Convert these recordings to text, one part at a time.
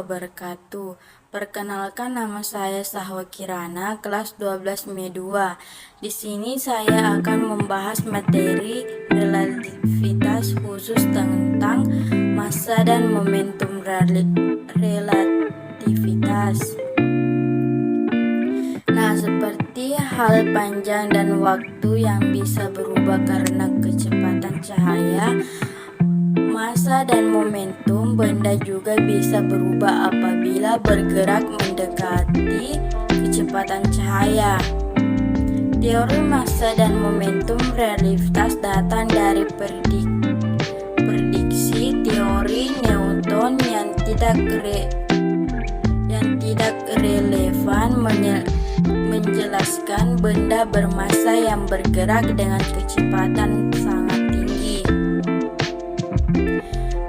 wabarakatuh. Perkenalkan, nama saya Sahwa Kirana, kelas 12 M2. Di sini saya akan membahas materi relativitas khusus tentang massa dan momentum relativitas. Nah, seperti hal panjang dan waktu yang bisa berubah karena kecepatan cahaya, massa dan momentum benda juga bisa berubah apabila bergerak mendekati kecepatan cahaya. Teori massa dan momentum relativitas datang dari prediksi teori Newton yang tidak relevan menjelaskan benda bermassa yang bergerak dengan kecepatan sangat tinggi.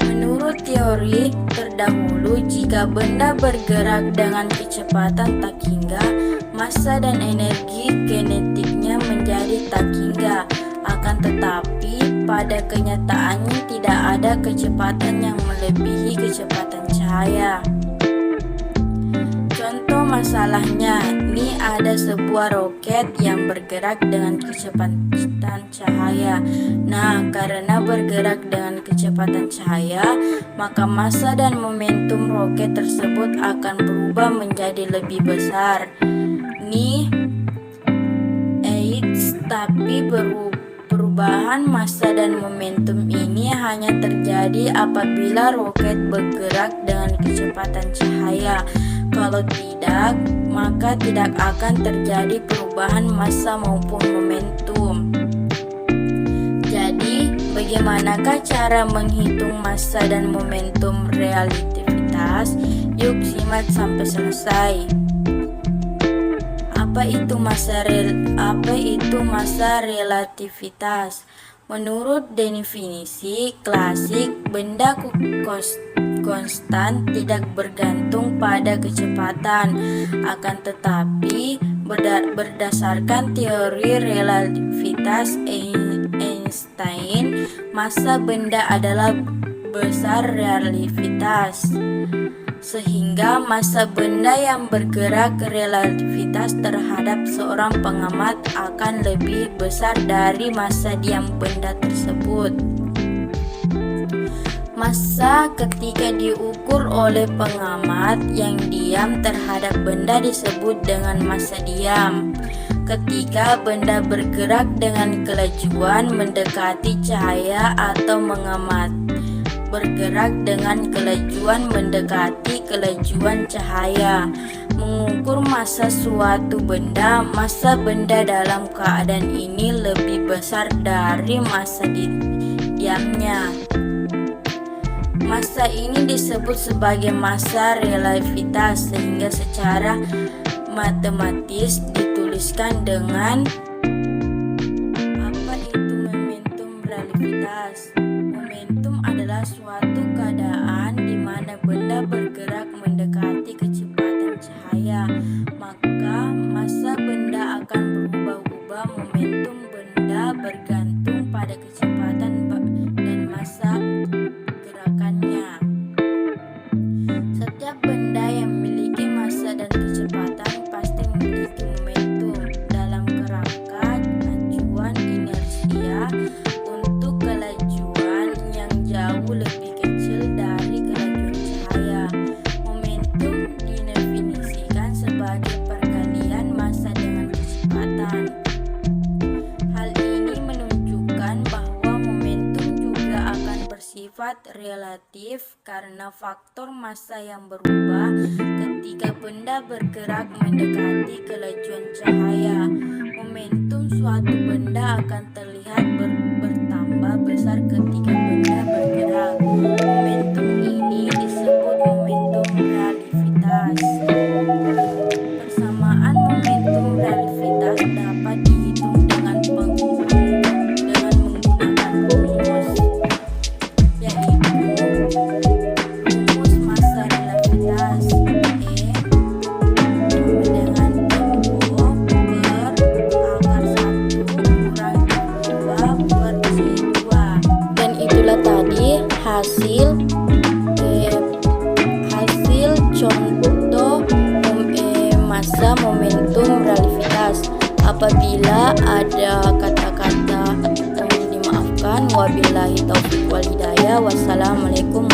Menurut teori terdahulu, jika benda bergerak dengan kecepatan tak hingga, massa dan energi kinetiknya menjadi tak hingga. Akan tetapi, pada kenyataannya tidak ada kecepatan yang melebihi kecepatan cahaya. Contoh masalahnya, ini ada sebuah roket yang bergerak dengan kecepatan cahaya. Nah, karena bergerak dengan kecepatan cahaya, maka massa dan momentum roket tersebut akan berubah menjadi lebih besar. Tapi perubahan massa dan momentum ini hanya terjadi apabila roket bergerak dengan kecepatan cahaya. Kalau tidak, maka tidak akan terjadi perubahan massa maupun momentum. Jadi, bagaimanakah cara menghitung massa dan momentum relativitas? Yuk simak sampai selesai. Apa itu massa relativitas? Menurut definisi klasik, benda konstan tidak bergantung pada kecepatan. Akan tetapi, berdasarkan teori relativitas Einstein, massa benda adalah besar relativitas, sehingga massa benda yang bergerak relativitas terhadap seorang pengamat akan lebih besar dari massa diam benda tersebut. Massa ketika diukur oleh pengamat yang diam terhadap benda disebut dengan massa diam. Ketika benda bergerak dengan kelajuan mendekati cahaya atau mengamat bergerak dengan kelajuan mendekati kelajuan cahaya. Mengukur massa suatu benda, massa benda dalam keadaan ini lebih besar dari massa diamnya. Massa ini disebut sebagai massa relativitas, sehingga secara matematis dituliskan dengan apa itu momentum relativitas. Momentum adalah suatu keadaan di mana benda bergerak mendekati kecepatan cahaya, maka massa benda akan berubah-ubah. Momentum benda bergantung pada kecepatan dan massa gerakannya. Setiap benda yang memiliki massa dan kecepatan pasti memiliki momentum dalam kerangka acuan inersia untuk kelajuan yang jauh lebih kecil dari kelajuan cahaya. Momentum didefinisikan sebagai perkalian massa dengan kecepatan. Hal ini menunjukkan bahwa momentum juga akan bersifat relatif karena faktor massa yang berubah ketika benda bergerak mendekati kelajuan cahaya. Momentum suatu benda akan terlihat bertambah besar ketika benda bergerak. Momentum ini disebut momentum relativitas. Persamaan momentum relativitas dapat dihitung dengan menggunakan rumus, yaitu rumus massa relativitas dengan tempo per akar 1 kurang 2 per C2, dan itu Apabila ada kata-kata mohon dimaafkan. Wabillahi taufiq wal hidayah. Wassalamualaikum